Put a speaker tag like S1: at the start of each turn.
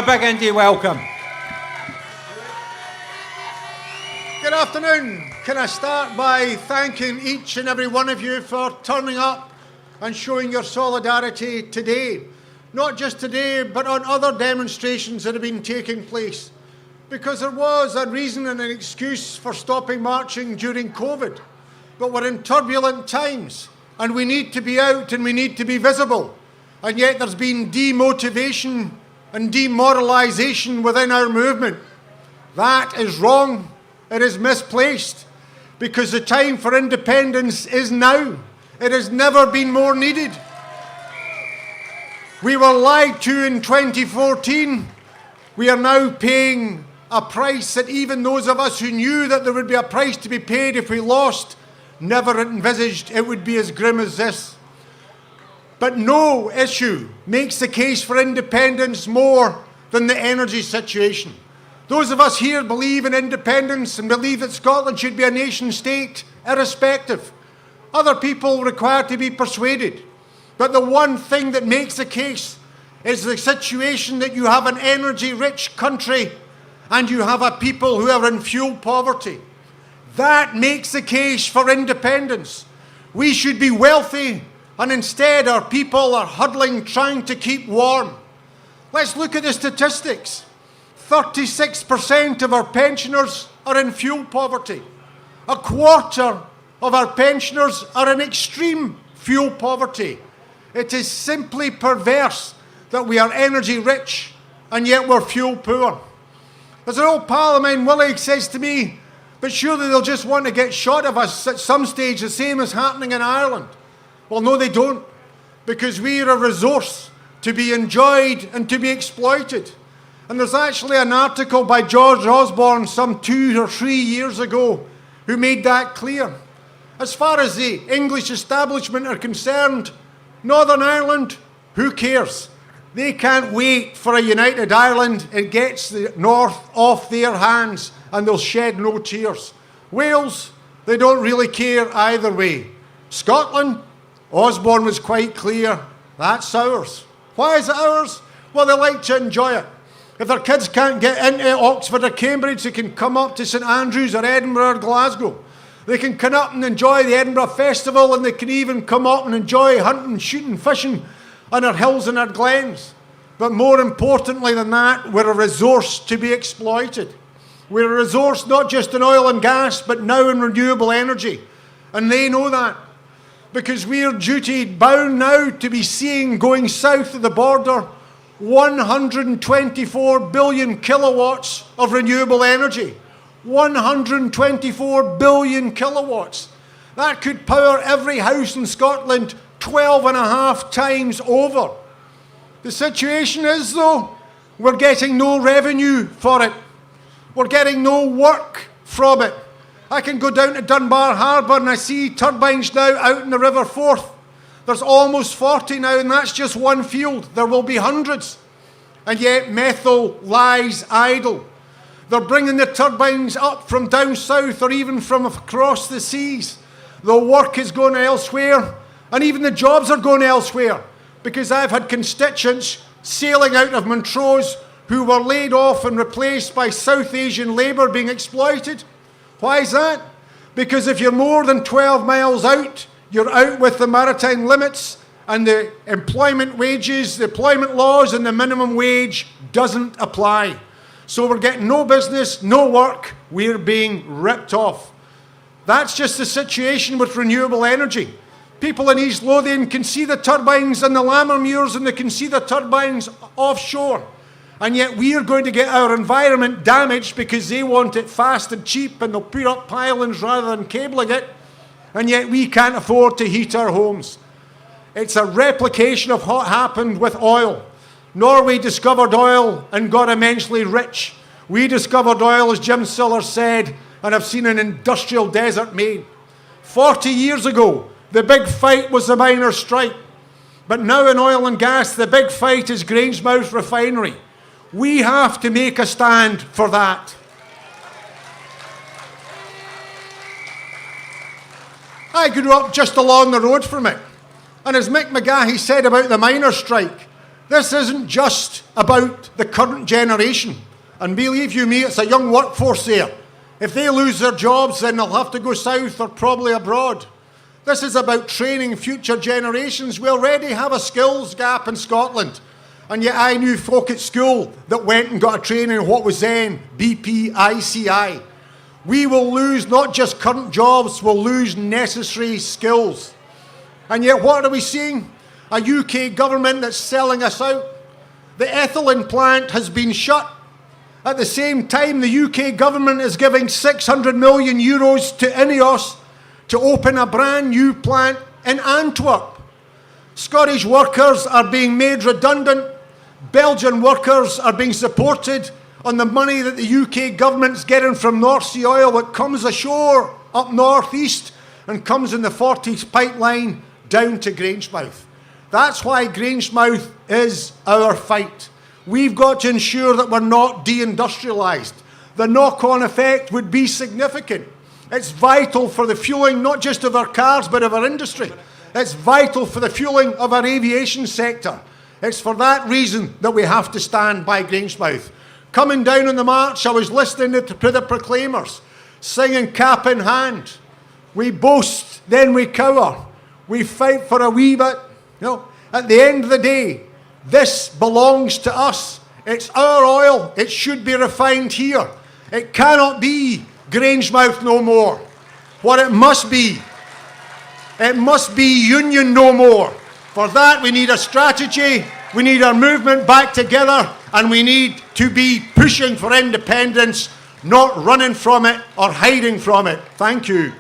S1: Big Indy welcome.
S2: Good afternoon. Can I start by thanking each and every one of you for turning up and showing your solidarity today. Not just today, but on other demonstrations that have been taking place. Because there was a reason and an excuse for stopping marching during COVID. But we're in turbulent times, and we need to be out and we need to be visible. And yet there's been demotivation and demoralisation within our movement. That is wrong. It is misplaced, because the time for independence is now. It has never been more needed. We were lied to in 2014. We are now paying a price that even those of us who knew that there would be a price to be paid if we lost never envisaged it would be as grim as this. But no issue makes the case for independence more than the energy situation. Those of us here believe in independence and believe that Scotland should be a nation state, irrespective. Other people require to be persuaded. But the one thing that makes the case is the situation that you have an energy-rich country and you have a people who are in fuel poverty. That makes the case for independence. We should be wealthy, and instead our people are huddling, trying to keep warm. Let's look at the statistics. 36% of our pensioners are in fuel poverty. A quarter of our pensioners are in extreme fuel poverty. It is simply perverse that we are energy rich and yet we're fuel poor. There's an old pal of mine, Willie, says to me, but surely they'll just want to get shot of us at some stage, the same as happening in Ireland. Well, no, they don't, because we're a resource to be enjoyed and to be exploited. And there's actually an article by George Osborne some 2 or 3 years ago who made that clear. As far as the English establishment are concerned, Northern Ireland, who cares? They can't wait for a united Ireland. It gets the North off their hands and they'll shed no tears. Wales, they don't really care either way. Scotland, Osborne was quite clear, that's ours. Why is it ours? Well, they like to enjoy it. If their kids can't get into Oxford or Cambridge, they can come up to St Andrews or Edinburgh or Glasgow. They can come up and enjoy the Edinburgh Festival, and they can even come up and enjoy hunting, shooting, fishing on our hills and our glens. But more importantly than that, we're a resource to be exploited. We're a resource not just in oil and gas, but now in renewable energy. And they know that, because we're duty bound now to be seeing, going south of the border, 124 billion kilowatts of renewable energy. 124 billion kilowatts. That could power every house in Scotland 12.5 times over. The situation is, though, we're getting no revenue for it. We're getting no work from it. I can go down to Dunbar Harbour and I see turbines now out in the River Forth. There's almost 40 now, and that's just one field. There will be hundreds. And yet Methil lies idle. They're bringing the turbines up from down south or even from across the seas. The work is going elsewhere, and even the jobs are going elsewhere, because I've had constituents sailing out of Montrose who were laid off and replaced by South Asian labour being exploited. Why is that? Because if you're more than 12 miles out, you're out with the maritime limits, and the employment wages, the employment laws and the minimum wage doesn't apply. So we're getting no business, no work, we're being ripped off. That's just the situation with renewable energy. People in East Lothian can see the turbines in the Lammermuirs, and they can see the turbines offshore. And yet we're going to get our environment damaged because they want it fast and cheap, and they'll put up pylons rather than cabling it. And yet we can't afford to heat our homes. It's a replication of what happened with oil. Norway discovered oil and got immensely rich. We discovered oil, as Jim Siller said, and have seen an industrial desert made. 40 years ago, the big fight was the miners' strike. But now in oil and gas, the big fight is Grangemouth Refinery. We have to make a stand for that. I grew up just along the road from it. And as Mick McGahey said about the miners' strike, This isn't just about the current generation. And believe you me, it's a young workforce there. If they lose their jobs, then they'll have to go south or probably abroad. This is about training future generations. We already have a skills gap in Scotland. And yet I knew folk at school that went and got a training in what was then BPICI. We will lose not just current jobs, we'll lose necessary skills. And yet what are we seeing? A UK government that's selling us out. The ethylene plant has been shut. At the same time, the UK government is giving 600 million euros to INEOS to open a brand new plant in Antwerp. Scottish workers are being made redundant. Belgian workers are being supported on the money that the UK government's getting from North Sea oil that comes ashore up northeast and comes in the Forties pipeline down to Grangemouth. That's why Grangemouth is our fight. We've got to ensure that we're not deindustrialised. The knock-on effect would be significant. It's vital for the fuelling not just of our cars but of our industry. It's vital for the fuelling of our aviation sector. It's for that reason that we have to stand by Grangemouth. Coming down on the march, I was listening to the proclaimers, singing cap in hand. We boast, then we cower. We fight for a wee bit. You know, at the end of the day, this belongs to us. It's our oil. It should be refined here. It cannot be Grangemouth no more. What it must be union no more. For that, we need a strategy, we need our movement back together, and we need to be pushing for independence, not running from it or hiding from it. Thank you.